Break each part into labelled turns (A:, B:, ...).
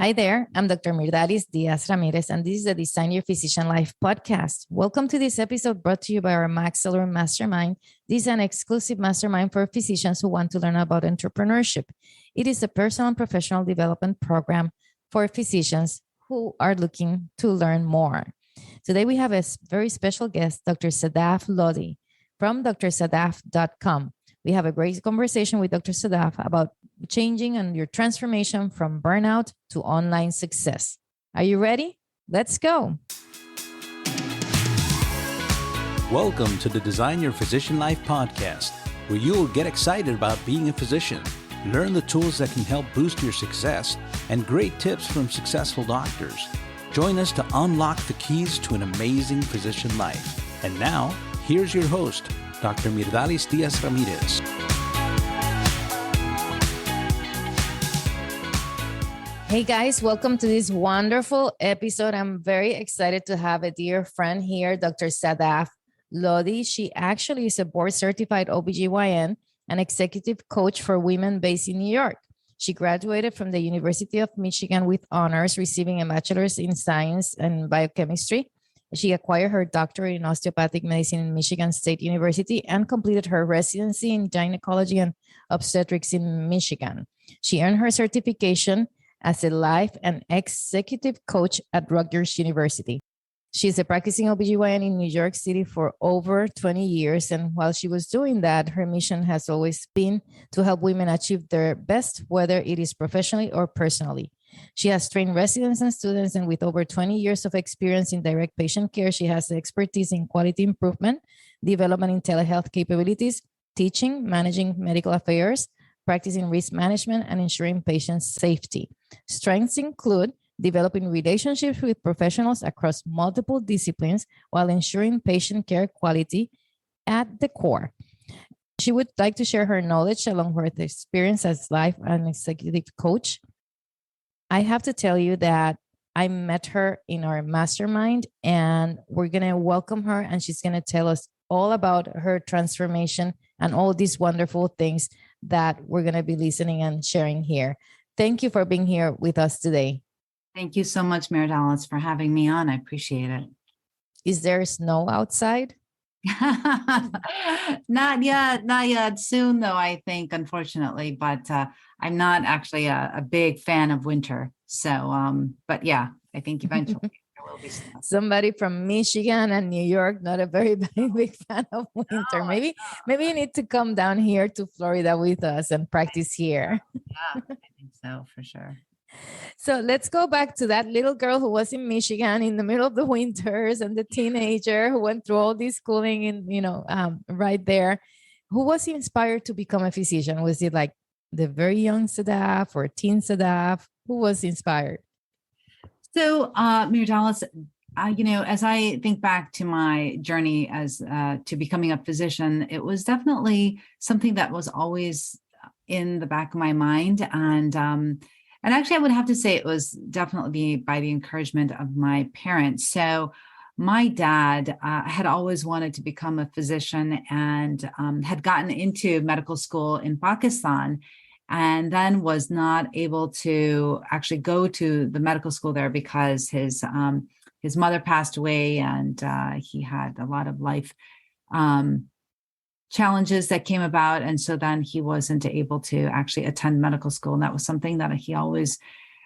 A: Hi there, I'm Dr. Myrdalis Diaz-Ramirez, and this is the Design Your Physician Life podcast. Welcome to this episode brought to you by our Maxillary Mastermind. This is an exclusive mastermind for physicians who want to learn about entrepreneurship. It is a personal and professional development program for physicians who are looking to learn more. Today, we have a very special guest, Dr. Sadaf Lodhi from drsadaf.com. We have a great conversation with Dr. Sadaf about changing and your transformation from burnout to online success. Are you ready? Let's go.
B: Welcome to the Design Your Physician Life podcast, where you will get excited about being a physician, learn the tools that can help boost your success, and great tips from successful doctors. Join us to unlock the keys to an amazing physician life. And now, here's your host, Dr. Myrdalis Diaz-Ramirez.
A: Hey guys, welcome to this wonderful episode. I'm very excited to have a dear friend here, Dr. Sadaf Lodhi. She actually is a board-certified OBGYN and executive coach for women based in New York. She graduated from the University of Michigan with honors, receiving a bachelor's in science and biochemistry. She acquired her doctorate in osteopathic medicine in Michigan State University and completed her residency in gynecology and obstetrics in Michigan. She earned her certification as a life and executive coach at Rutgers University. She's a practicing OBGYN in New York City for over 20 years. And while she was doing that, her mission has always been to help women achieve their best, whether it is professionally or personally. She has trained residents and students, and with over 20 years of experience in direct patient care, she has expertise in quality improvement, development in telehealth capabilities, teaching, managing medical affairs, practicing risk management, and ensuring patient safety. Strengths include developing relationships with professionals across multiple disciplines while ensuring patient care quality at the core. She would like to share her knowledge along with her experience as life and executive coach. I have to tell you that I met her in our mastermind, and we're going to welcome her, and she's going to tell us all about her transformation and all these wonderful things that we're going to be listening and sharing here. Thank you for being here with us today.
C: Thank you so much, Myrdalis, for having me on. I appreciate it.
A: Is there snow outside?
C: Not yet. Soon, though, I think, unfortunately. But I'm not actually a big fan of winter. So, but yeah, I think eventually there will be snow.
A: Somebody from Michigan and New York, not a very big fan of winter.
C: No,
A: Maybe you need to come down here to Florida with us and practice here.
C: Yeah, I think so, for sure.
A: So let's go back to that little girl who was in Michigan in the middle of the winters, and the teenager who went through all this schooling and, right there. Who was inspired to become a physician? Was it like the very young Sadaf or teen Sadaf? Who was inspired?
C: So, Myrdalis, as I think back to my journey as to becoming a physician, it was definitely something that was always in the back of my mind. And actually, I would have to say it was definitely by the encouragement of my parents. So my dad had always wanted to become a physician and had gotten into medical school in Pakistan, and then was not able to actually go to the medical school there because his mother passed away, and he had a lot of life challenges that came about. And so then he wasn't able to actually attend medical school. And that was something that he always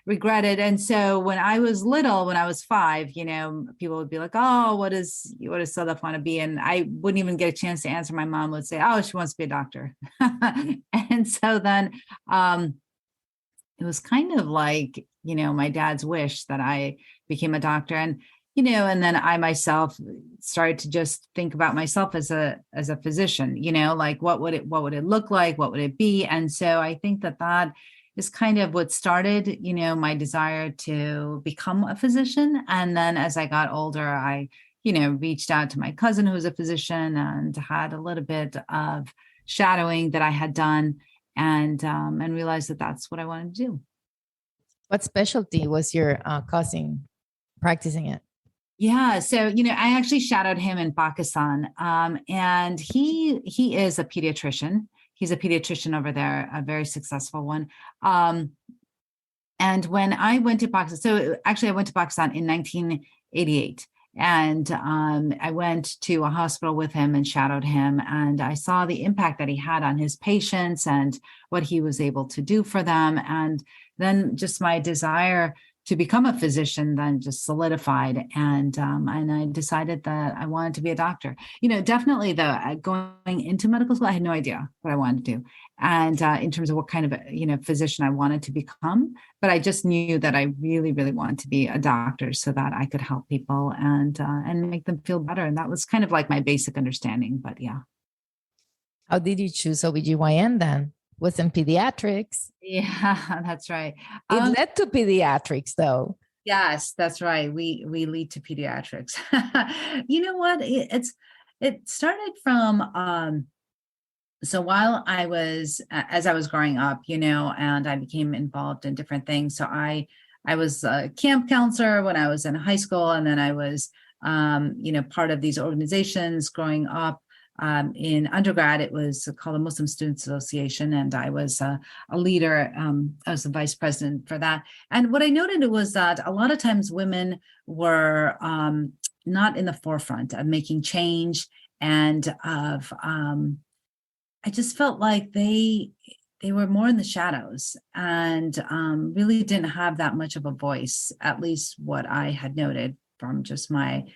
C: regretted. And so when I was little, when I was 5, people would be like, oh, what does Sadaf want to be? And I wouldn't even get a chance to answer. My mom would say, oh, she wants to be a doctor. And so then it was kind of like, my dad's wish that I became a doctor. And then I myself started to just think about myself as a physician, like what would it look like? What would it be? And so I think that is kind of what started, my desire to become a physician. And then as I got older, I, reached out to my cousin who was a physician and had a little bit of shadowing that I had done, and realized that that's what I wanted to do.
A: What specialty was your cousin practicing it?
C: Yeah. So, I actually shadowed him in Pakistan. And he is a pediatrician. He's a pediatrician over there, a very successful one. And when I went to Pakistan, so actually I went to Pakistan in 1988. And I went to a hospital with him and shadowed him. And I saw the impact that he had on his patients and what he was able to do for them. And then just my desire to become a physician then just solidified. And I decided that I wanted to be a doctor. Definitely though, going into medical school, I had no idea what I wanted to do. And in terms of what kind of, physician I wanted to become, but I just knew that I really, really wanted to be a doctor so that I could help people and make them feel better. And that was kind of like my basic understanding, but yeah.
A: How did you choose OBGYN then? Wasn't pediatrics?
C: Yeah, that's right.
A: It led to pediatrics though.
C: Yes, that's right. We lead to pediatrics. You know what? It started from so while I was as I was growing up, and I became involved in different things. So I was a camp counselor when I was in high school, and then I was part of these organizations growing up. In undergrad, it was called the Muslim Students Association, and I was a leader. I was the vice president for that. And what I noted was that a lot of times women were not in the forefront of making change and of I just felt like they were more in the shadows and really didn't have that much of a voice, at least what I had noted from just my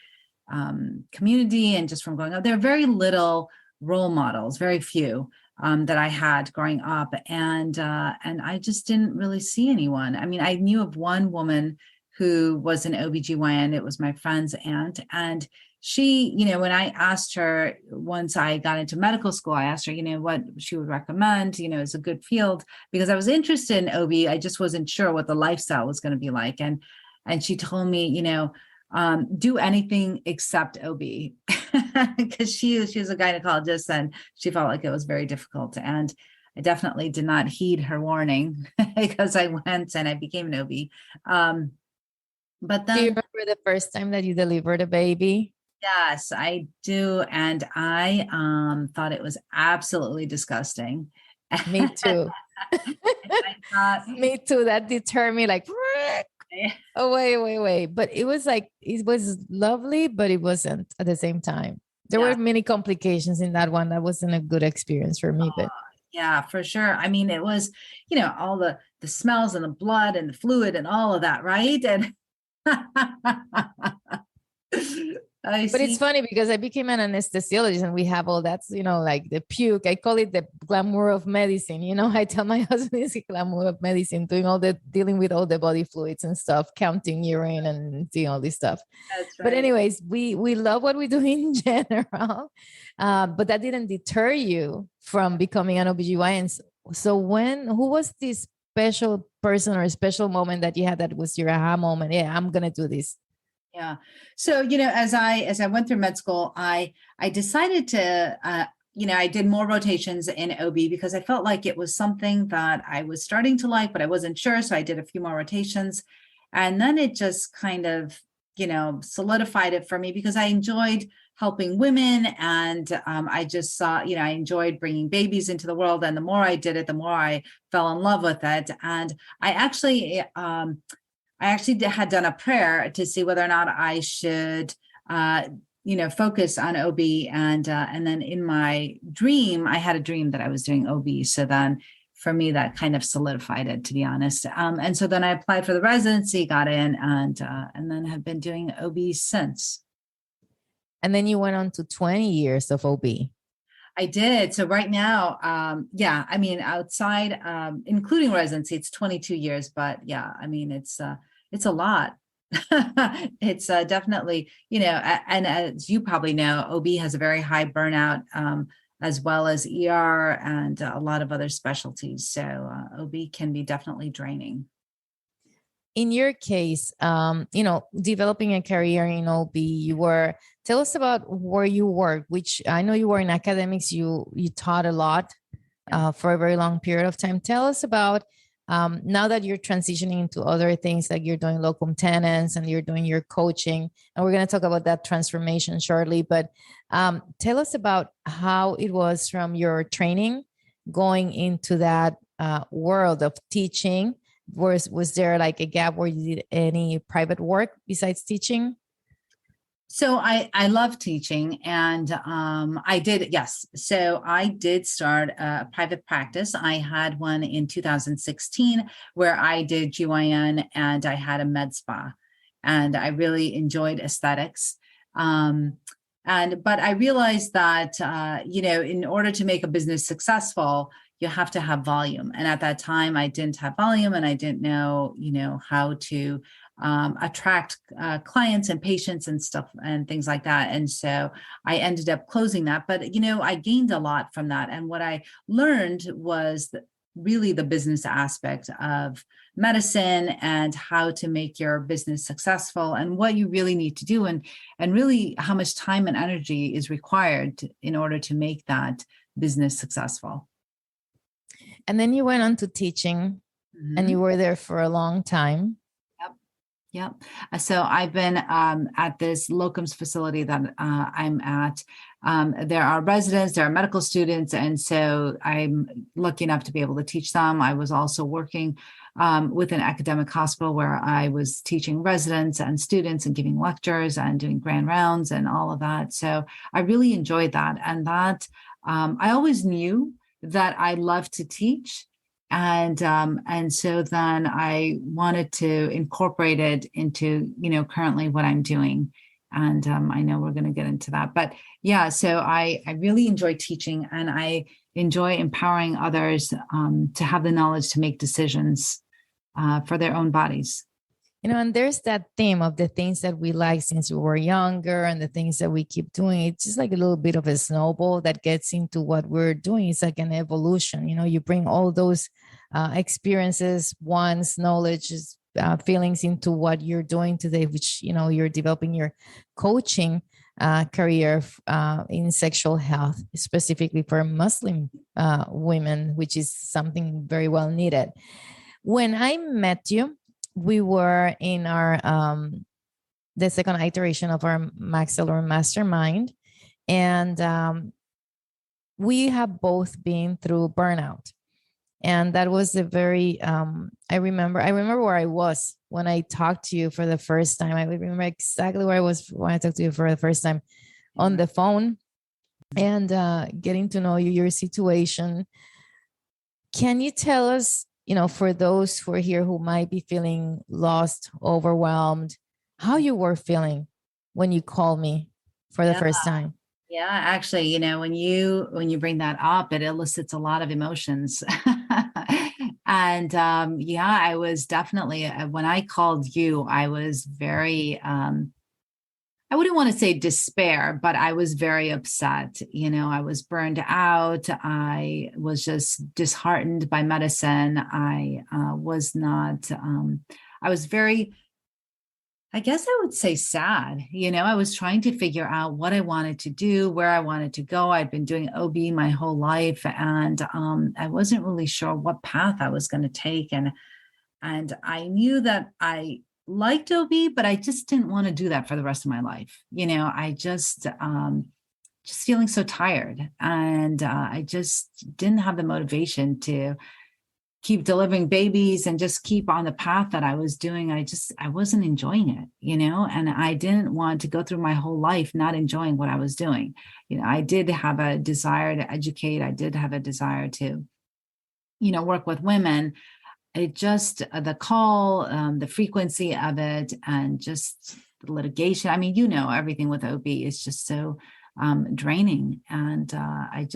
C: community and just from growing up. There are very little role models, very few that I had growing up. And I just didn't really see anyone. I mean, I knew of one woman who was an OBGYN. It was my friend's aunt. And she, when I asked her, once I got into medical school, I asked her, what she would recommend, is a good field, because I was interested in OB. I just wasn't sure what the lifestyle was going to be like. And she told me, do anything except OB, because she was a gynecologist and she felt like it was very difficult. And I definitely did not heed her warning because I went and I became an OB. But then,
A: do you remember the first time that you delivered a baby?
C: Yes, I do. And I thought it was absolutely disgusting.
A: Me too. Me too. That deterred me like, oh, wait. But it was lovely, but it wasn't at the same time. There were many complications in that one. That wasn't a good experience for me, but
C: yeah, for sure. I mean, it was, all the smells and the blood and the fluid and all of that, right? And
A: but it's funny because I became an anesthesiologist and we have all that, like the puke. I call it the glamour of medicine. I tell my husband it's the glamour of medicine, dealing with all the body fluids and stuff, counting urine and doing all this stuff.
C: That's right.
A: But anyways, we love what we do in general, but that didn't deter you from becoming an OBGYN. So who was this special person or a special moment that you had that was your aha moment? Yeah, I'm going to do this.
C: Yeah. So, as I went through med school, I decided to, I did more rotations in OB because I felt like it was something that I was starting to like, but I wasn't sure. So I did a few more rotations, and then it just kind of, solidified it for me because I enjoyed helping women. And I just saw, I enjoyed bringing babies into the world. And the more I did it, the more I fell in love with it. And I actually had done a prayer to see whether or not I should, focus on OB. And then in my dream, I had a dream that I was doing OB. So then for me, that kind of solidified it, to be honest. And so then I applied for the residency, got in, and then have been doing OB since.
A: And then you went on to 20 years of OB.
C: I did. So right now, outside, including residency, it's 22 years, but yeah, I mean, it's a lot. It's definitely, and as you probably know, OB has a very high burnout, as well as ER and a lot of other specialties. So OB can be definitely draining.
A: In your case, developing a career in OB, tell us about where you worked, which I know you were in academics, you taught a lot for a very long period of time. Tell us about now that you're transitioning into other things, like you're doing locum tenens and you're doing your coaching, and we're going to talk about that transformation shortly, but tell us about how it was from your training going into that world of teaching was there like a gap where you did any private work besides teaching?
C: So I love teaching, and I did, yes. So I did start a private practice. I had one in 2016 where I did GYN and I had a med spa, and I really enjoyed aesthetics. But I realized that in order to make a business successful, you have to have volume. And at that time, I didn't have volume, and I didn't know how to attract clients and patients and stuff and things like that. And so I ended up closing that. But, I gained a lot from that. And what I learned was really the business aspect of medicine and how to make your business successful and what you really need to do, and really how much time and energy is required in order to make that business successful.
A: And then you went on to teaching, and you were there for a long time.
C: Yep. So I've been at this locums facility that I'm at. There are residents, there are medical students, and so I'm lucky enough to be able to teach them. I was also working with an academic hospital where I was teaching residents and students and giving lectures and doing grand rounds and all of that. So I really enjoyed that. And that I always knew that I loved to teach. And so then I wanted to incorporate it into, currently what I'm doing. And I know we're going to get into that, but yeah, so I really enjoy teaching, and I enjoy empowering others to have the knowledge to make decisions for their own bodies.
A: And there's that theme of the things that we like since we were younger and the things that we keep doing. It's just like a little bit of a snowball that gets into what we're doing. It's like an evolution. You bring all those experiences, wants, knowledge, feelings into what you're doing today, which, you're developing your coaching career in sexual health, specifically for Muslim women, which is something very well needed. When I met you, we were in our the second iteration of our Maxillary Mastermind, and we have both been through burnout, and that was a very I remember where I was when I talked to you for the first time. I remember exactly where I was when I talked to you for the first time on the phone, and getting to know you, your situation. Can you tell us, for those who are here who might be feeling lost, overwhelmed, how you were feeling when you called me for the first time?
C: Yeah, actually, when you bring that up, it elicits a lot of emotions. And I was definitely, when I called you, I was very, I wouldn't want to say despair, but I was very upset. I was burned out. I was just disheartened by medicine. I was not, I was very, I guess I would say sad. I was trying to figure out what I wanted to do, where I wanted to go. I'd been doing OB my whole life, and I wasn't really sure what path I was going to take. And I knew that I liked OB, but I just didn't want to do that for the rest of my life. I just feeling so tired, and I just didn't have the motivation to keep delivering babies and just keep on the path that I was doing. I wasn't enjoying it, and I didn't want to go through my whole life not enjoying what I was doing. I did have a desire to educate. I did have a desire to, work with women. It just, the call, the frequency of it, and just the litigation. I mean, everything with OB is just so draining. And I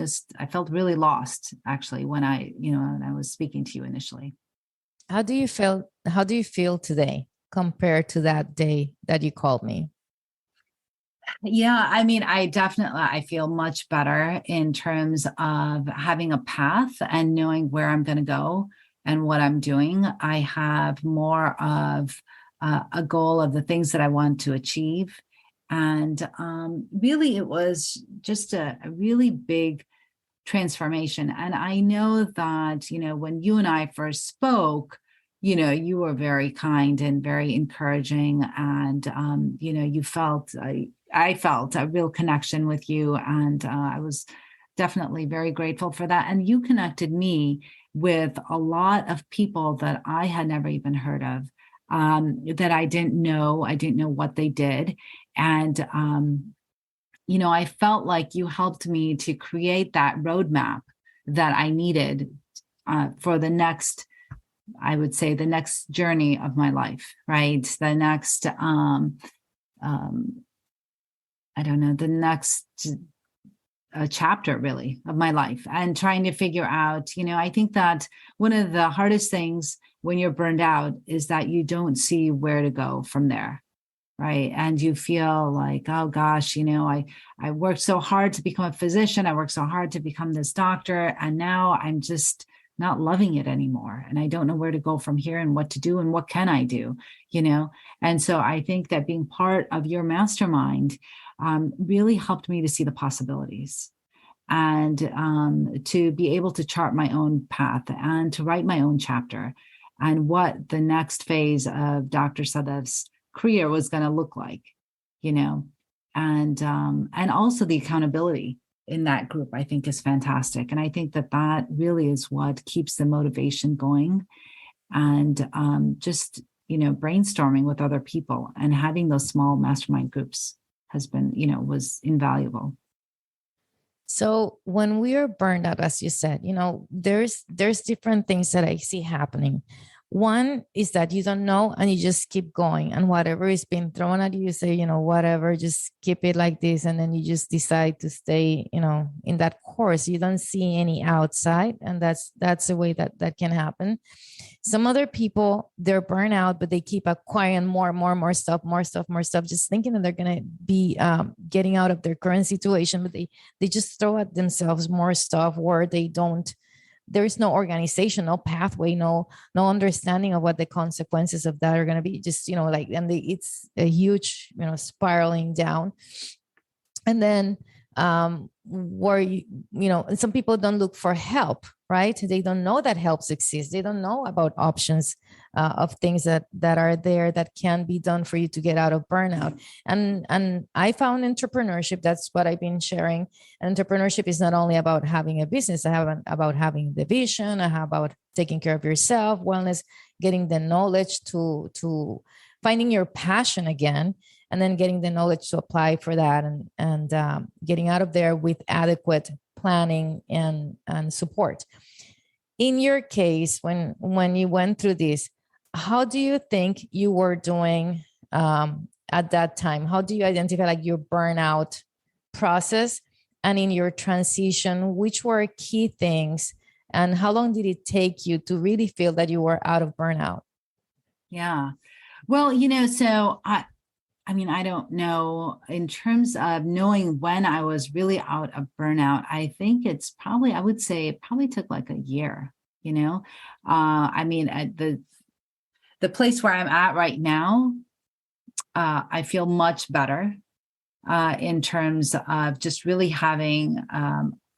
C: felt really lost, actually, when I was speaking to you initially.
A: How do you feel today compared to that day that you called me?
C: Yeah, I mean, I feel much better in terms of having a path and knowing where I'm going to go and what I'm doing. I have more of a goal of the things that I want to achieve. And really, it was just a really big transformation. And I know that, when you and I first spoke, you were very kind and very encouraging. And, I felt a real connection with you. And I was definitely very grateful for that. And you connected me with a lot of people that I had never even heard of, that I didn't know. I didn't know what they did. And, I felt like you helped me to create that roadmap that I needed for the next, I would say, the next journey of my life, right? The next, I don't know, the next chapter really of my life, and trying to figure out, I think that one of the hardest things when you're burned out is that you don't see where to go from there. Right. And you feel like, oh gosh, I worked so hard to become a physician. I worked so hard to become this doctor. And now I'm just not loving it anymore. And I don't know where to go from here and what to do and what can I do, And so I think that being part of your mastermind really helped me to see the possibilities and to be able to chart my own path and to write my own chapter and what the next phase of Dr. Sadaf's career was going to look like, and also the accountability in that group, I think is fantastic. And I think that really is what keeps the motivation going, and just, brainstorming with other people and having those small mastermind groups has been, was invaluable.
A: So when we are burned out, as you said, there's different things that I see happening. One is that you don't know and you just keep going, and whatever is being thrown at you, you say, whatever, just keep it like this. And then you just decide to stay, in that course. You don't see any outside. And that's the way that can happen. Some other people, they're burnt out, but they keep acquiring more stuff, just thinking that they're going to be getting out of their current situation, but they just throw at themselves more stuff where there is no organization, no pathway, no understanding of what the consequences of that are going to be. Just, it's a huge, spiraling down. And then where, and some people don't look for help, right? They don't know that helps exist. They don't know about options of things that are there that can be done for you to get out of burnout. And I found entrepreneurship, that's what I've been sharing. And entrepreneurship is not only about having a business, about having the vision, about taking care of yourself, wellness, getting the knowledge to finding your passion again, and then getting the knowledge to apply for that, and getting out of there with adequate planning and support. In your case, when you went through this, how do you think you were doing at that time? How do you identify your burnout process? And in your transition, which were key things? And how long did it take you to really feel that you were out of burnout?
C: Yeah. Well, so I don't know in terms of knowing when I was really out of burnout. I think I would say it probably took like a year, at the place where I'm at right now, I feel much better in terms of just really having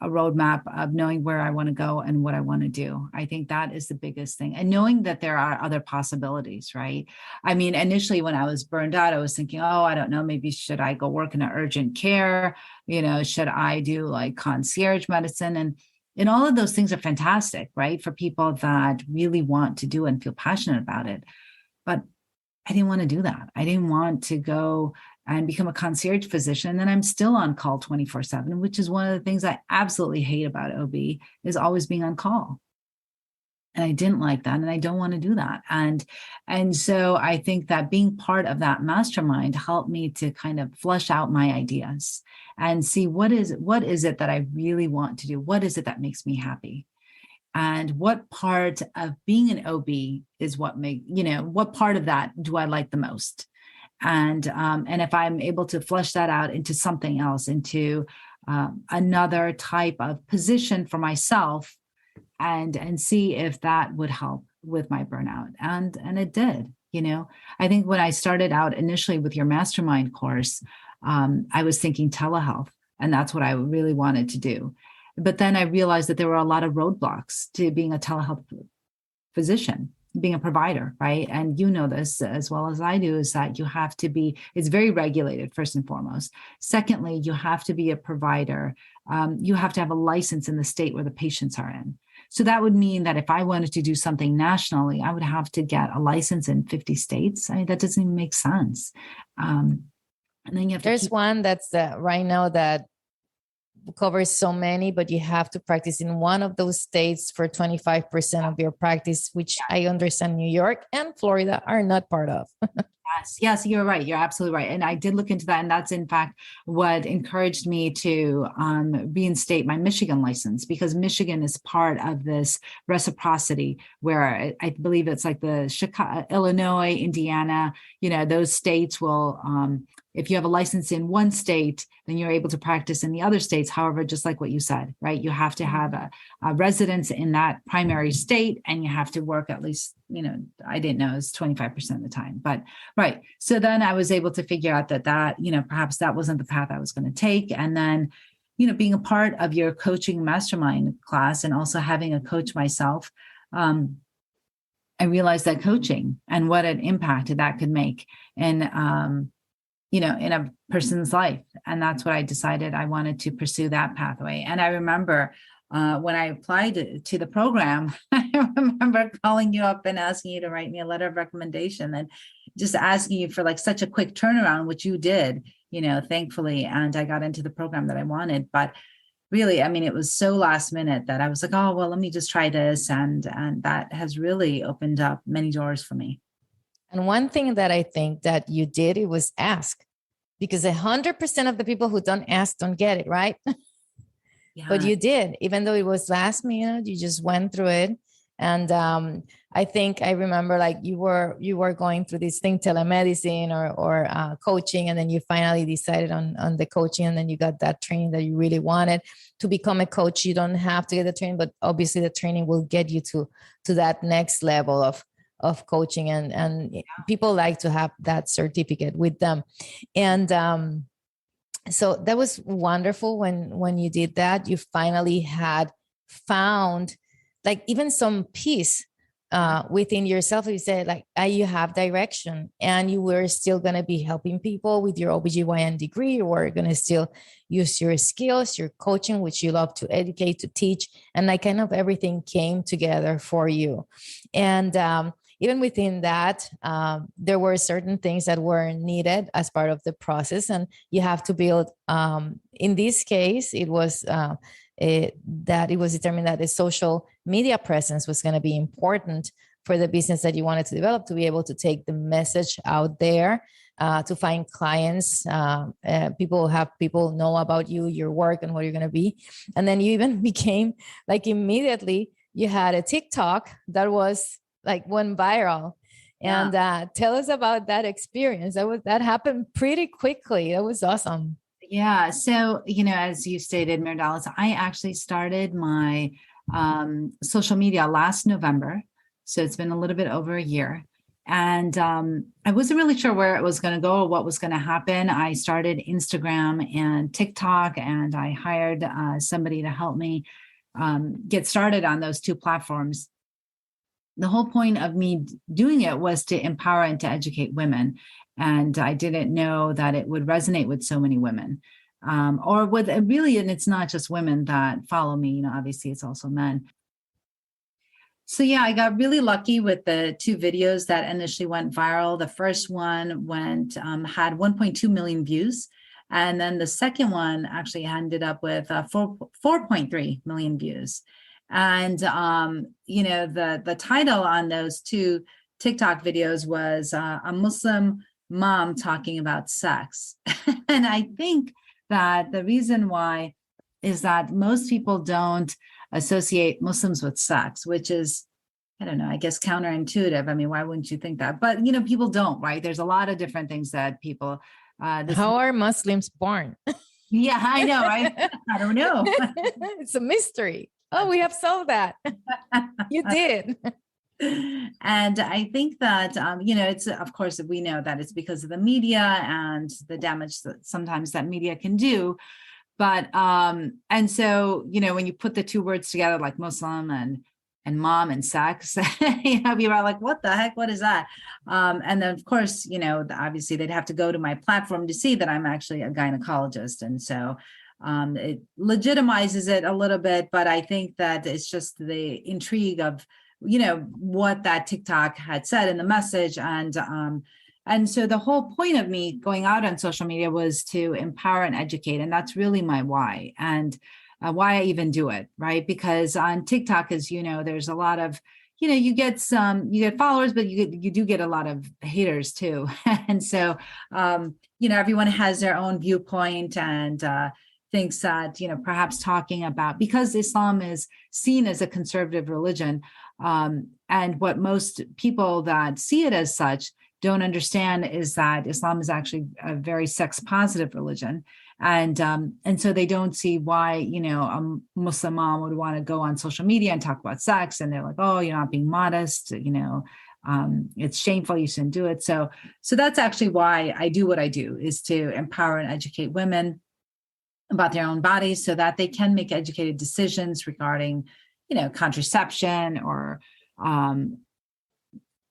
C: a roadmap of knowing where I want to go and what I want to do. I think that is the biggest thing. And knowing that there are other possibilities, right? Initially when I was burned out, I was thinking, oh, I don't know, maybe should I go work in an urgent care? Should I do like concierge medicine? And all of those things are fantastic, right? For people that really want to do and feel passionate about it. But I didn't want to do that. I didn't want to go and become a concierge physician. And I'm still on call 24/7, which is one of the things I absolutely hate about OB, is always being on call. And I didn't like that. And I don't want to do that. And so I think that being part of that mastermind helped me to kind of flesh out my ideas and see what is it that I really want to do? What is it that makes me happy? And what part of being an OB is what part of that do I like the most? And if I'm able to flesh that out into something else, into another type of position for myself, and see if that would help with my burnout. And it did, I think when I started out initially with your mastermind course, I was thinking telehealth, and that's what I really wanted to do. But then I realized that there were a lot of roadblocks to being a telehealth physician, being a provider, right? And this as well as I do, is that you have to be, it's very regulated, first and foremost. Secondly, you have to be a provider. You have to have a license in the state where the patients are in. So that would mean that if I wanted to do something nationally, I would have to get a license in 50 states. I mean, that doesn't even make sense. And then you have
A: There's one that's right now that covers so many, but you have to practice in one of those states for 25% of your practice, which I understand New York and Florida are not part of.
C: Yes, you're right. You're absolutely right. And I did look into that. And that's in fact what encouraged me to reinstate my Michigan license, because Michigan is part of this reciprocity where I believe it's like the Chicago, Illinois, Indiana, those states will, if you have a license in one state, then you're able to practice in the other states. However, just like what you said, right? You have to have a residence in that primary state, and you have to work at least, I didn't know, it's 25% of the time, but right. So then I was able to figure out that perhaps that wasn't the path I was going to take. And then, being a part of your coaching mastermind class and also having a coach myself, I realized that coaching and what an impact that could make. And, in a person's life. And that's what I decided I wanted to pursue that pathway. And I remember when I applied to the program, I remember calling you up and asking you to write me a letter of recommendation and just asking you for like such a quick turnaround, which you did, thankfully. And I got into the program that I wanted. But really, I mean, it was so last minute that I was like, oh, well, let me just try this. And that has really opened up many doors for me.
A: And one thing that I think that you did, it was ask, because 100% of the people who don't ask don't get it, right? Yeah. But you did, even though it was last minute, you just went through it. And I think I remember like you were going through this thing, telemedicine or coaching, and then you finally decided on the coaching, and then you got that training that you really wanted. To become a coach, you don't have to get the training, but obviously the training will get you to that next level of coaching, and people like to have that certificate with them. And so that was wonderful when you did that. You finally had found like even some peace within yourself. You said like you have direction, and you were still going to be helping people with your OBGYN degree. You were going to still use your skills, your coaching, which you love to educate, to teach, and like kind of everything came together for you. And even within that, there were certain things that were needed as part of the process, and you have to build. In this case, it was that it was determined that the social media presence was going to be important for the business that you wanted to develop, to be able to take the message out there, to find clients, people know about you, your work, and what you're going to be. And then you even became like immediately you had a TikTok that was like went viral. And tell us about that experience. That happened pretty quickly. That was awesome.
C: Yeah. So, as you stated, Myrdalis, I actually started my social media last November. So it's been a little bit over a year. And I wasn't really sure where it was going to go or what was going to happen. I started Instagram and TikTok, and I hired somebody to help me get started on those two platforms. The whole point of me doing it was to empower and to educate women. And I didn't know that it would resonate with so many women, or with really, and it's not just women that follow me, obviously it's also men. So yeah, I got really lucky with the two videos that initially went viral. The first one had 1.2 million views. And then the second one actually ended up with 4.3 million views. And, the title on those two TikTok videos was a Muslim mom talking about sex. And I think that the reason why is that most people don't associate Muslims with sex, which is, I don't know, I guess counterintuitive. I mean, why wouldn't you think that? But, people don't, right? There's a lot of different things that people.
A: How are Muslims born?
C: Yeah, I know. I don't know.
A: It's a mystery. Oh, we have solved that. You did.
C: And I think that, it's, of course, we know that it's because of the media and the damage that sometimes that media can do. But, and so, when you put the two words together, like Muslim and mom and sex, people are like, what the heck? What is that? And then, of course, obviously they'd have to go to my platform to see that I'm actually a gynecologist. And so, It legitimizes it a little bit, but I think that it's just the intrigue of, what that TikTok had said in the message. And so the whole point of me going out on social media was to empower and educate. And that's really my why, and why I even do it, right? Because on TikTok, as you know, there's a lot of, you get followers, but you do get a lot of haters too. And so, everyone has their own viewpoint, and thinks that, perhaps talking about, because Islam is seen as a conservative religion, and what most people that see it as such don't understand is that Islam is actually a very sex positive religion. And so they don't see why, a Muslim mom would want to go on social media and talk about sex. And they're like, oh, you're not being modest, it's shameful, you shouldn't do it. So that's actually why I do what I do, is to empower and educate women about their own bodies so that they can make educated decisions regarding, contraception, or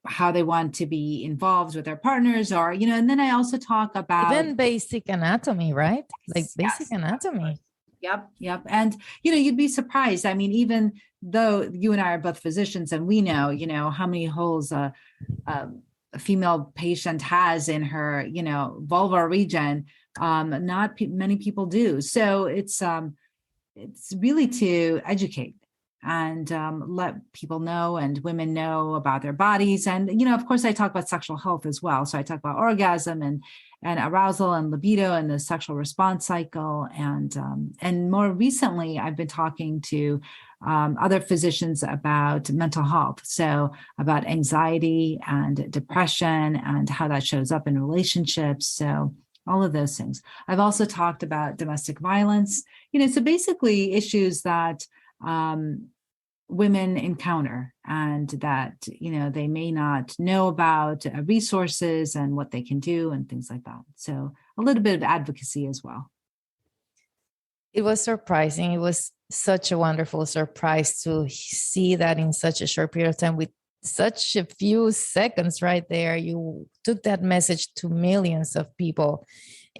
C: how they want to be involved with their partners, or, and then I also talk about
A: even basic anatomy, right? Like basic anatomy.
C: Yep. And, you'd be surprised. I mean, even though you and I are both physicians, and we know, how many holes a female patient has in her, vulvar region, not many people do. So it's really to educate and let people know, and women know about their bodies. And, of course, I talk about sexual health as well. So I talk about orgasm and arousal and libido and the sexual response cycle. And more recently, I've been talking to other physicians about mental health. So about anxiety and depression and how that shows up in relationships. So all of those things. I've also talked about domestic violence, so basically issues that women encounter, and that, they may not know about resources and what they can do and things like that. So a little bit of advocacy as well.
A: It was surprising. It was such a wonderful surprise to see that in such a short period of time, with such a few seconds right there, you took that message to millions of people.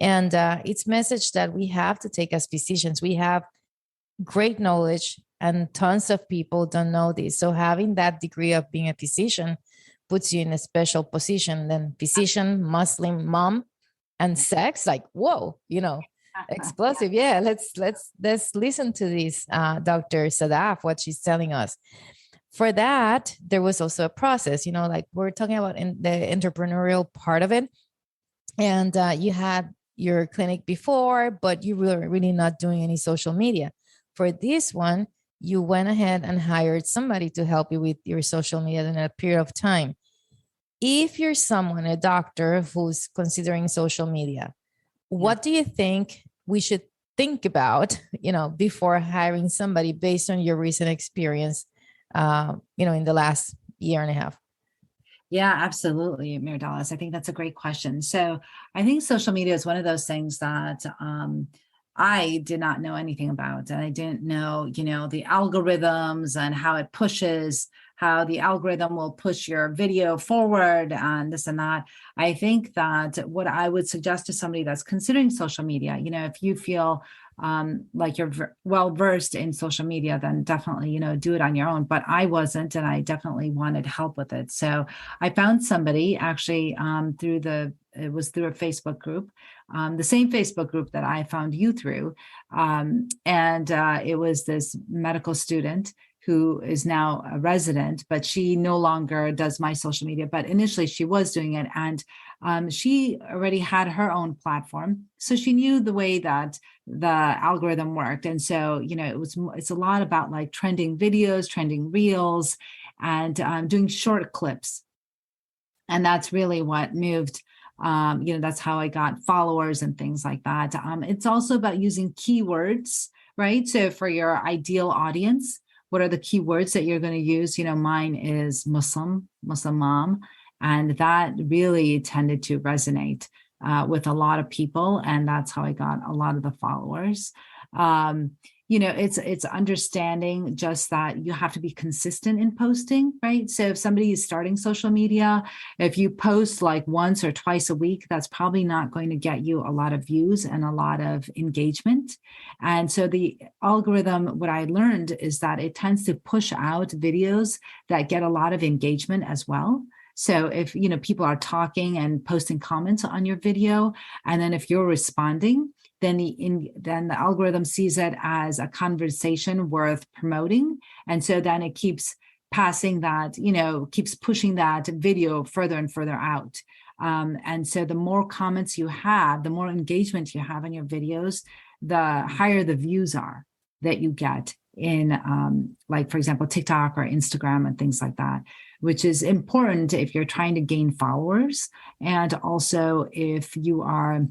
A: And it's message that we have to take as physicians. We have great knowledge, and tons of people don't know this. So having that degree of being a physician puts you in a special position. Then physician, Muslim, mom, and sex, like, whoa, explosive. Yeah, let's listen to this, Dr. Sadaf, what she's telling us. For that, there was also a process, like we're talking about in the entrepreneurial part of it. And you had your clinic before, but you were really not doing any social media. For this one, you went ahead and hired somebody to help you with your social media in a period of time. If you're someone, a doctor who's considering social media, what do you think we should think about, before hiring somebody based on your recent experience, in the last year and a half?
C: Yeah, absolutely, Myrdalis. I think that's a great question. So I think social media is one of those things that I did not know anything about. And I didn't know, the algorithms and how it pushes, how the algorithm will push your video forward and this and that. I think that what I would suggest to somebody that's considering social media, if you feel like you're well-versed in social media, then definitely, do it on your own. But I wasn't, and I definitely wanted help with it. So I found somebody actually it was through a Facebook group, the same Facebook group that I found you through. And it was this medical student who is now a resident, but she no longer does my social media. But initially she was doing it. And she already had her own platform. So she knew the way that the algorithm worked. And so, it's a lot about like trending videos, trending reels, and doing short clips. And that's really what moved. That's how I got followers and things like that. It's also about using keywords, right? So for your ideal audience, what are the keywords that you're going to use? Mine is Muslim mom. And that really tended to resonate with a lot of people. And that's how I got a lot of the followers. it's understanding just that you have to be consistent in posting, right? So if somebody is starting social media, if you post like once or twice a week, that's probably not going to get you a lot of views and a lot of engagement. And so the algorithm, what I learned is that it tends to push out videos that get a lot of engagement as well. So if, people are talking and posting comments on your video, and then if you're responding, then the algorithm sees it as a conversation worth promoting. And so then it keeps passing that, keeps pushing that video further and further out. And so the more comments you have, the more engagement you have in your videos, the higher the views are that you get in like, for example, TikTok or Instagram and things like that, which is important if you're trying to gain followers. And also if you are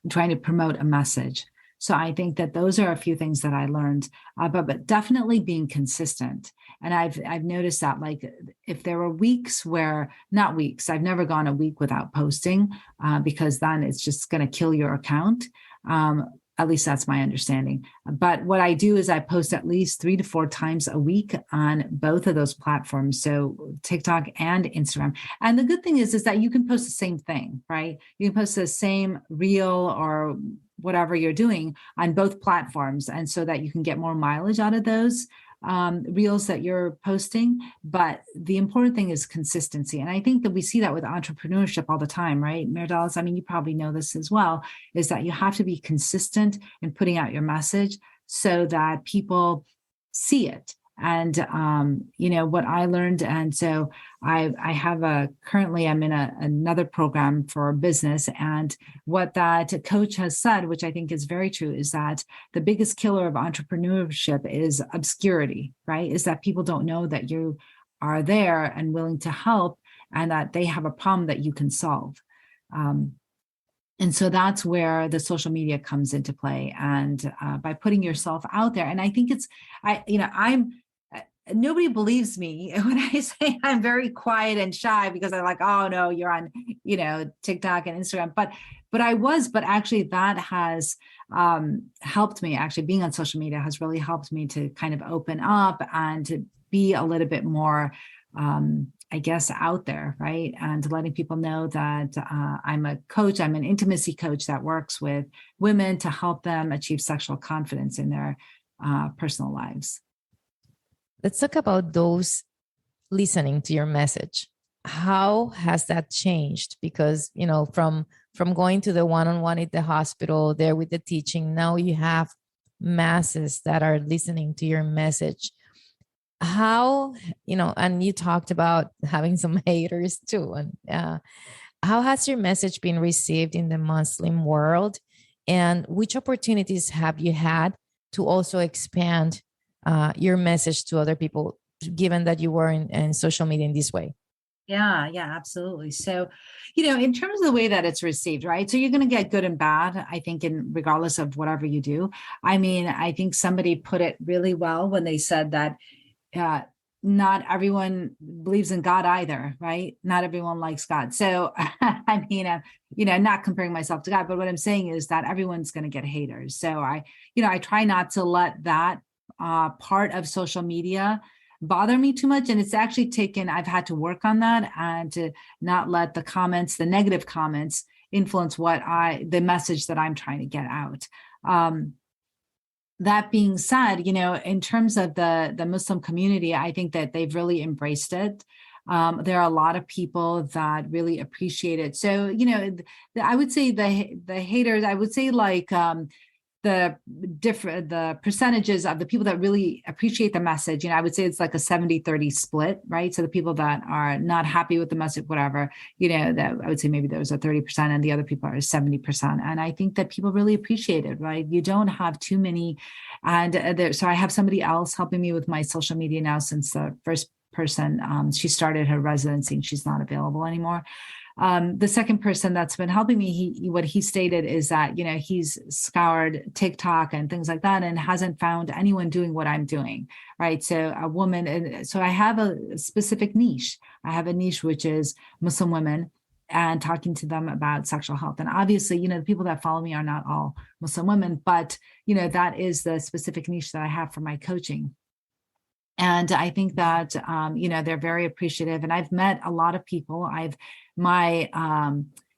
C: trying to promote a message. So I think that those are a few things that I learned, but definitely being consistent. And I've noticed that, like, if there were weeks where, not weeks, I've never gone a week without posting because then it's just going to kill your account. At least that's my understanding. But what I do is I post at least 3 to 4 times a week on both of those platforms. So TikTok and Instagram. And the good thing is that you can post the same thing, right? You can post the same reel or whatever you're doing on both platforms. And so that you can get more mileage out of those reels that you're posting. But the important thing is consistency. And I think that we see that with entrepreneurship all the time, right? Myrdalis, I mean, you probably know this as well, is that you have to be consistent in putting out your message so that people see it. And, what I learned. And so I have currently I'm in another program for business. And what that coach has said, which I think is very true, is that the biggest killer of entrepreneurship is obscurity, right? Is that people don't know that you are there and willing to help and that they have a problem that you can solve. And so that's where the social media comes into play. And by putting yourself out there, and I think nobody believes me when I say I'm very quiet and shy because they're like, oh no, you're on, TikTok and Instagram. But actually that has helped me. Actually, being on social media has really helped me to kind of open up and to be a little bit more, I guess, out there, right? And letting people know that I'm a coach, I'm an intimacy coach that works with women to help them achieve sexual confidence in their personal lives.
A: Let's talk about those listening to your message. How has that changed? Because, from going to the one-on-one at the hospital there with the teaching, now you have masses that are listening to your message. How, and you talked about having some haters too. And how has your message been received in the Muslim world? And which opportunities have you had to also expand your message to other people, given that you were in social media in this way?
C: Yeah, absolutely. So, in terms of the way that it's received, right? So you're going to get good and bad, I think, regardless of whatever you do. I mean, I think somebody put it really well when they said that not everyone believes in God either, right? Not everyone likes God. So, I mean, not comparing myself to God, but what I'm saying is that everyone's going to get haters. So I try not to let that part of social media bother me too much. And it's actually I've had to work on that and to not let the negative comments influence the message that I'm trying to get out. That being said, in terms of the Muslim community, I think that they've really embraced it. There are a lot of people that really appreciate it. So, I would say the haters, I would say like, the percentages of the people that really appreciate the message, I would say it's like a 70-30 split, right? So the people that are not happy with the message, whatever, that I would say maybe there's a 30% and the other people are 70%. And I think that people really appreciate it, right? You don't have too many. And so I have somebody else helping me with my social media now since the first person, she started her residency and she's not available anymore. The second person that's been helping me, what he stated is that, he's scoured TikTok and things like that and hasn't found anyone doing what I'm doing, right? So a woman, and so I have a specific niche. I have a niche, which is Muslim women. and talking to them about sexual health. And obviously, the people that follow me are not all Muslim women, but, that is the specific niche that I have for my coaching. And I think that, they're very appreciative. And I've met a lot of people. My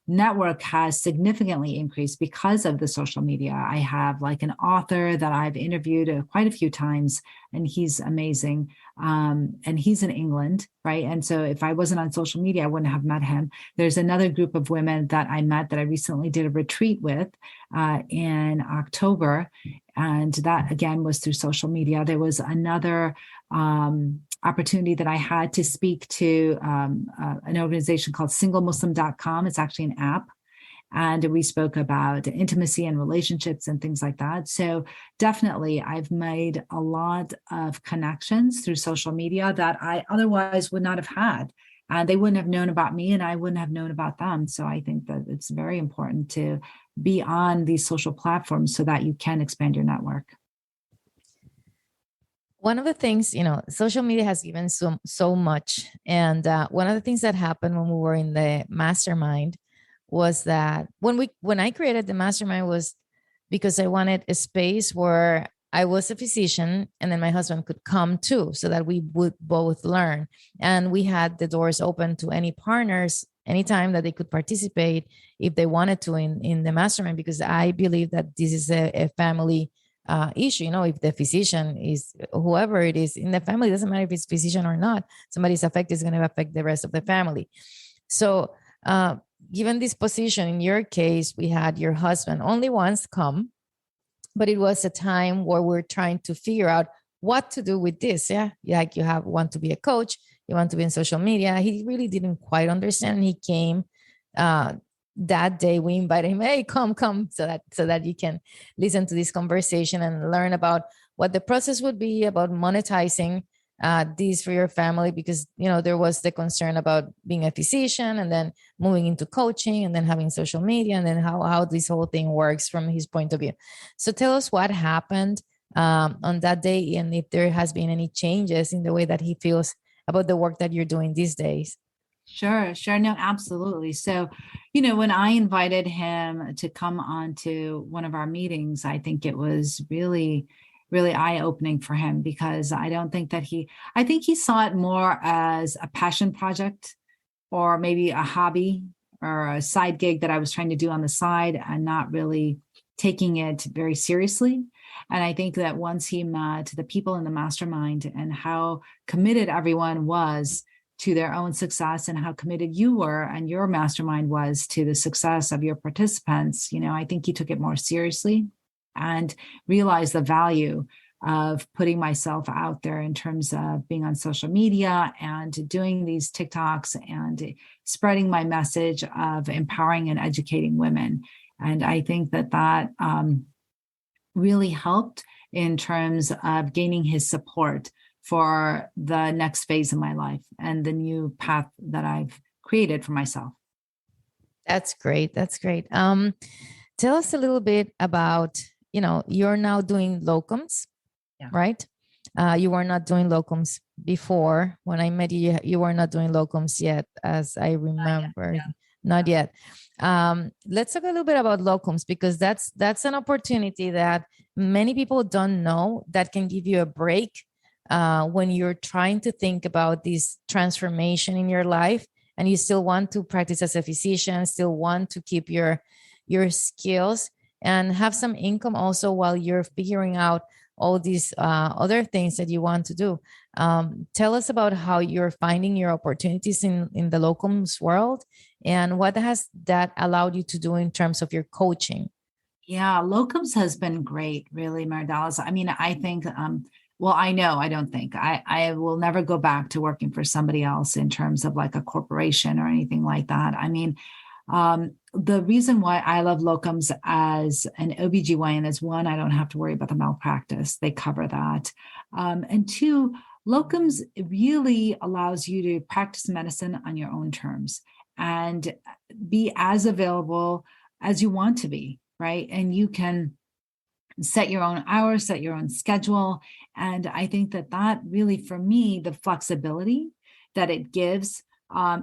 C: network has significantly increased because of the social media. I have like an author that I've interviewed quite a few times, and he's amazing. And he's in England, right? And so if I wasn't on social media, I wouldn't have met him. There's another group of women that I met that I recently did a retreat with in October. And that again was through social media. There was another opportunity that I had to speak to an organization called singlemuslim.com. It's actually an app. And we spoke about intimacy and relationships and things like that. So definitely I've made a lot of connections through social media that I otherwise would not have had. And they wouldn't have known about me and I wouldn't have known about them. So I think that it's very important to be on these social platforms so that you can expand your network.
A: One of the things, social media has given so much. And one of the things that happened when we were in the mastermind was that when I created the mastermind was because I wanted a space where I was a physician and then my husband could come too, so that we would both learn. And we had the doors open to any partners anytime that they could participate if they wanted to in the mastermind, because I believe that this is a family issue. If the physician is whoever it is in the family, doesn't matter if it's physician or not, somebody's affected is going to affect the rest of the family. So given this position, in your case, we had your husband only once come, but it was a time where we're trying to figure out what to do with this. Yeah. Like want to be a coach, you want to be in social media. He really didn't quite understand. He came that day. We invited him, hey, come, so that you can listen to this conversation and learn about what the process would be about monetizing these for your family, because there was the concern about being a physician and then moving into coaching and then having social media and then how this whole thing works from his point of view. So tell us what happened on that day, and if there has been any changes in the way that he feels about the work that you're doing these days.
C: Sure. No, absolutely. So, when I invited him to come on to one of our meetings, I think it was really eye-opening for him, because I think he saw it more as a passion project or maybe a hobby or a side gig that I was trying to do on the side and not really taking it very seriously. And I think that once he met the people in the mastermind and how committed everyone was to their own success and how committed you were and your mastermind was to the success of your participants, I think he took it more seriously and realized the value of putting myself out there in terms of being on social media and doing these TikToks and spreading my message of empowering and educating women. And I think that really helped in terms of gaining his support for the next phase of my life and the new path that I've created for myself.
A: That's great. Tell us a little bit about, you're now doing locums, right? You were not doing locums before. When I met you, you were not doing locums yet, as I remember. Not yet. Let's talk a little bit about locums, because that's an opportunity that many people don't know that can give you a break when you're trying to think about this transformation in your life and you still want to practice as a physician, still want to keep your skills and have some income also while you're figuring out all these other things that you want to do. Tell us about how you're finding your opportunities in the locums world and what has that allowed you to do in terms of your coaching.
C: Yeah, locums has been great, really, Myrdalis. I mean, I think, I will never go back to working for somebody else in terms of like a corporation or anything like that. I mean, the reason why I love locums as an OBGYN is, one, I don't have to worry about the malpractice. They cover that. And two, locums really allows you to practice medicine on your own terms and be as available as you want to be, right? And you can set your own hours, set your own schedule. And I think that really, for me, the flexibility that it gives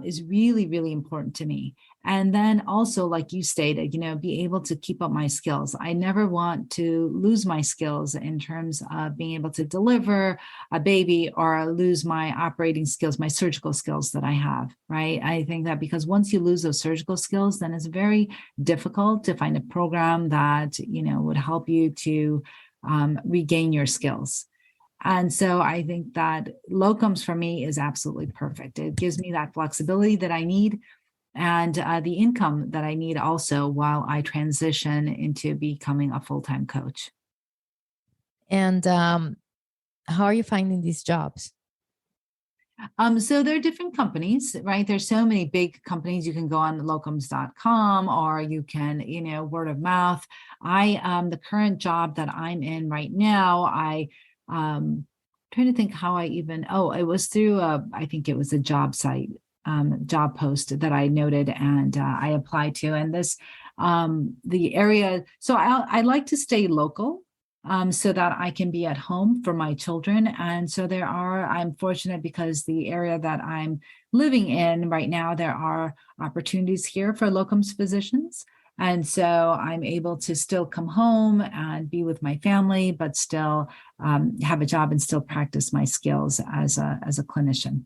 C: is really, really important to me. And then also, like you stated, be able to keep up my skills. I never want to lose my skills in terms of being able to deliver a baby or lose my operating skills, my surgical skills that I have, right? I think that because once you lose those surgical skills, then it's very difficult to find a program that, would help you to regain your skills. And so I think that locums for me is absolutely perfect. It gives me that flexibility that I need and the income that I need also while I transition into becoming a full-time coach.
A: And how are you finding these jobs?
C: So there are different companies, right? There's so many big companies. You can go on locums.com or you can, word of mouth. The current job that I'm in right now, trying to think how it was through I think it was a job site, job post that I noted and I applied to. And this, the area, so I like to stay local. So that I can be at home for my children. And so I'm fortunate because the area that I'm living in right now, there are opportunities here for locums physicians. And so I'm able to still come home and be with my family, but still have a job and still practice my skills as a clinician.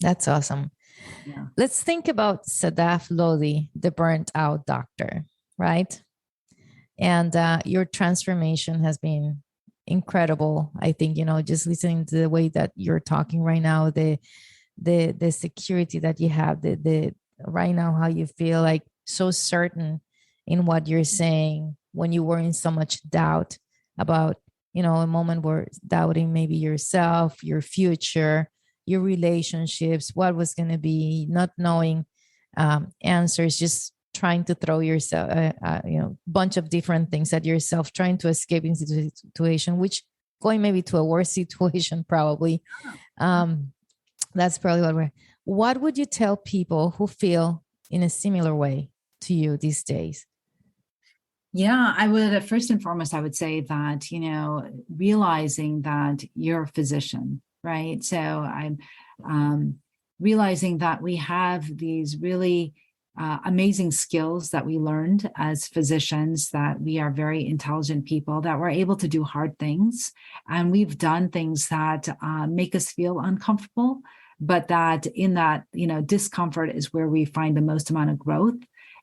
A: That's awesome.
C: Yeah.
A: Let's think about Sadaf Lodhi, the burnt out doctor, right? And your transformation has been incredible. I think, just listening to the way that you're talking right now, the security that you have, the right now, how you feel like so certain in what you're saying when you were in so much doubt about, a moment where doubting maybe yourself, your future, your relationships, what was going to be, not knowing answers, just trying to throw yourself, bunch of different things at yourself, trying to escape into the situation, which going maybe to a worse situation, probably. That's probably what would you tell people who feel in a similar way to you these days?
C: Yeah, I would, first and foremost, I would say that, realizing that you're a physician, right? So I'm realizing that we have these really amazing skills that we learned as physicians, that we are very intelligent people, that we're able to do hard things. And we've done things that make us feel uncomfortable, but that in that, discomfort is where we find the most amount of growth.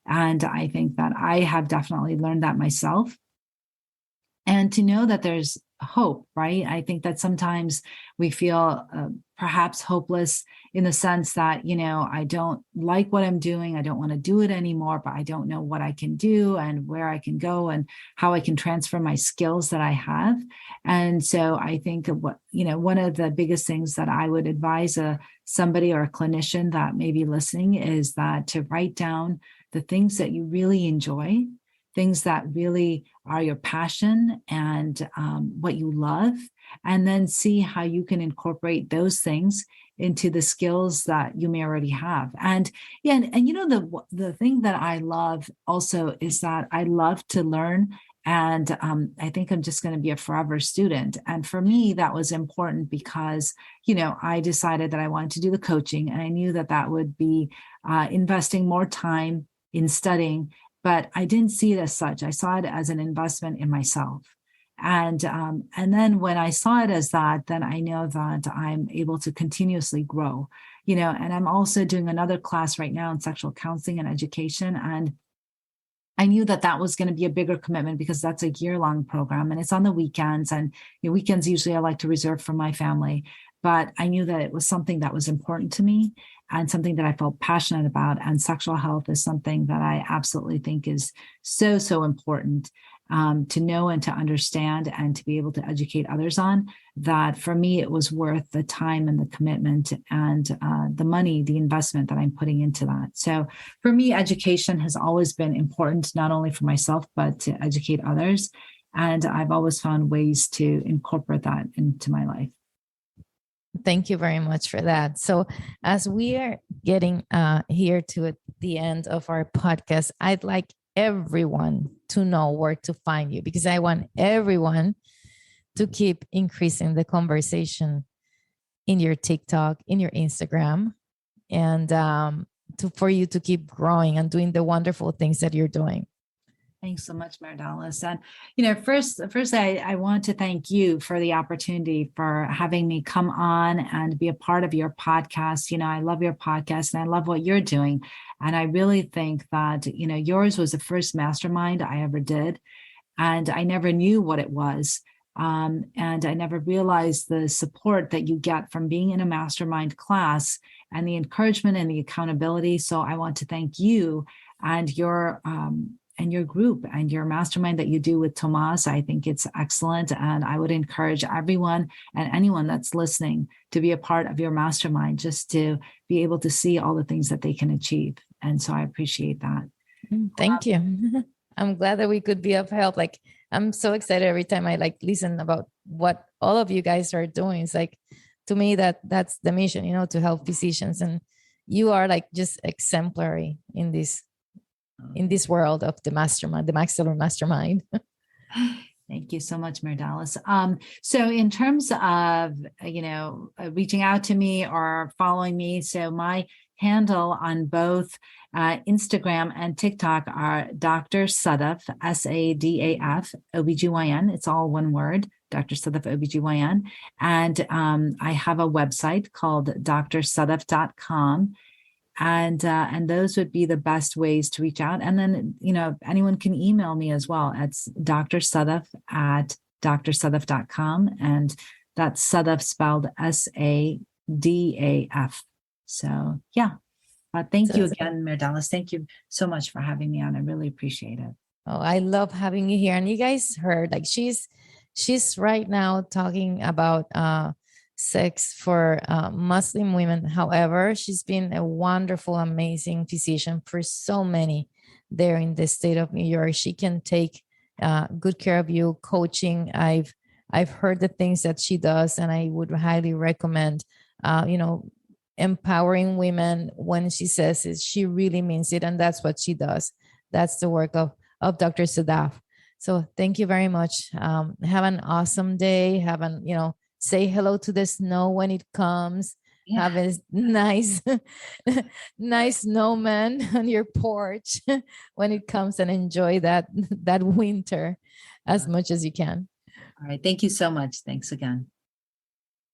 C: And I think that I have definitely learned that myself. And to know that there's hope, right? I think that sometimes we feel perhaps hopeless in the sense that, I don't like what I'm doing. I don't want to do it anymore, but I don't know what I can do and where I can go and how I can transfer my skills that I have. And so I think of one of the biggest things that I would advise somebody or a clinician that may be listening is that to write down the things that you really enjoy, things that really are your passion and what you love, and then see how you can incorporate those things into the skills that you may already have. And the thing that I love also is that I love to learn. And I think I'm just going to be a forever student. And for me, that was important because, I decided that I wanted to do the coaching, and I knew that that would be investing more time in studying, but I didn't see it as such. I saw it as an investment in myself. And then when I saw it as that, then I know that I'm able to continuously grow, and I'm also doing another class right now in sexual counseling and education. And I knew that that was going to be a bigger commitment because that's a year-long program and it's on the weekends. And weekends usually I like to reserve for my family. But I knew that it was something that was important to me and something that I felt passionate about. And sexual health is something that I absolutely think is so, so important to know and to understand and to be able to educate others on. That for me, it was worth the time and the commitment and the money, the investment that I'm putting into that. So for me, education has always been important, not only for myself, but to educate others. And I've always found ways to incorporate that into my life.
A: Thank you very much for that. So as we are getting here to the end of our podcast, I'd like everyone to know where to find you, because I want everyone to keep increasing the conversation in your TikTok, in your Instagram, and for you to keep growing and doing the wonderful things that you're doing.
C: Thanks so much, Myrdalis. And, first, I want to thank you for the opportunity for having me come on and be a part of your podcast. I love your podcast and I love what you're doing. And I really think that, yours was the first mastermind I ever did. And I never knew what it was. And I never realized the support that you get from being in a mastermind class and the encouragement and the accountability. So I want to thank you and your group and your mastermind that you do with Tomas. I think it's excellent. And I would encourage everyone and anyone that's listening to be a part of your mastermind, just to be able to see all the things that they can achieve. And so I appreciate that.
A: Thank you. I'm glad that we could be of help. Like, I'm so excited every time I listen about what all of you guys are doing. It's like, to me, that's the mission, to help physicians. And you are just exemplary in this world of the mastermind, the Maxillary Mastermind.
C: Thank you so much, Myrdalis. So in terms of, reaching out to me or following me, so my handle on both Instagram and TikTok are Dr. Sadaf, SADAF, OBGYN. It's all one word, Dr. Sadaf, OBGYN. And I have a website called drsadaf.com. And those would be the best ways to reach out. And then, anyone can email me as well. It's drsadaf@drsadaf.com. And that's Sadaf spelled SADAF. So, yeah. Thank you again, Myrdalis. Thank you so much for having me on. I really appreciate it.
A: Oh, I love having you here. And you guys heard, she's right now talking about sex for Muslim women. However, she's been a wonderful, amazing physician for so many there in the state of New York. She can take good care of you, coaching. I've heard the things that she does, and I would highly recommend, empowering women. When she says it, she really means it. And that's what she does. That's the work of Dr. Sadaf. So thank you very much. Have an awesome day. Say hello to the snow when it comes. Yeah. Have a nice snowman on your porch when it comes, and enjoy that winter as much as you can.
C: All right. Thank you so much. Thanks again.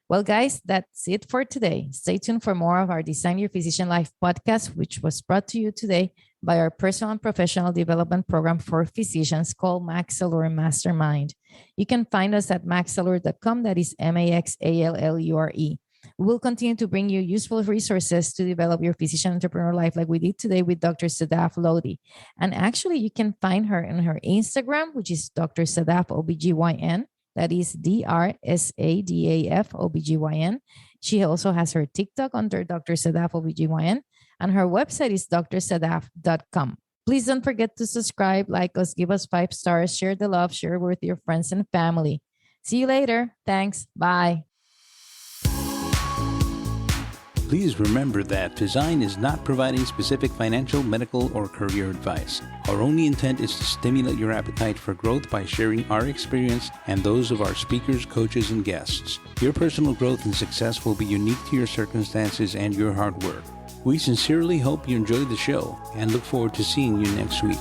A: Well, guys, that's it for today. Stay tuned for more of our Design Your Physician Life podcast, which was brought to you today by our personal and professional development program for physicians called Maxillary Mastermind. You can find us at maxillary.com. That is MAXALLURE. We will continue to bring you useful resources to develop your physician entrepreneur life, like we did today with Dr. Sadaf Lodhi. And actually, you can find her on her Instagram, which is Dr. Sadaf OBGYN. That is DRSADAF OBGYN. She also has her TikTok under Dr. Sadaf OBGYN, and her website is drsadaf.com. Please don't forget to subscribe, like us, give us 5 stars, share the love, share with your friends and family. See you later. Thanks. Bye.
B: Please remember that Design is not providing specific financial, medical, or career advice. Our only intent is to stimulate your appetite for growth by sharing our experience and those of our speakers, coaches, and guests. Your personal growth and success will be unique to your circumstances and your hard work. We sincerely hope you enjoyed the show and look forward to seeing you next week.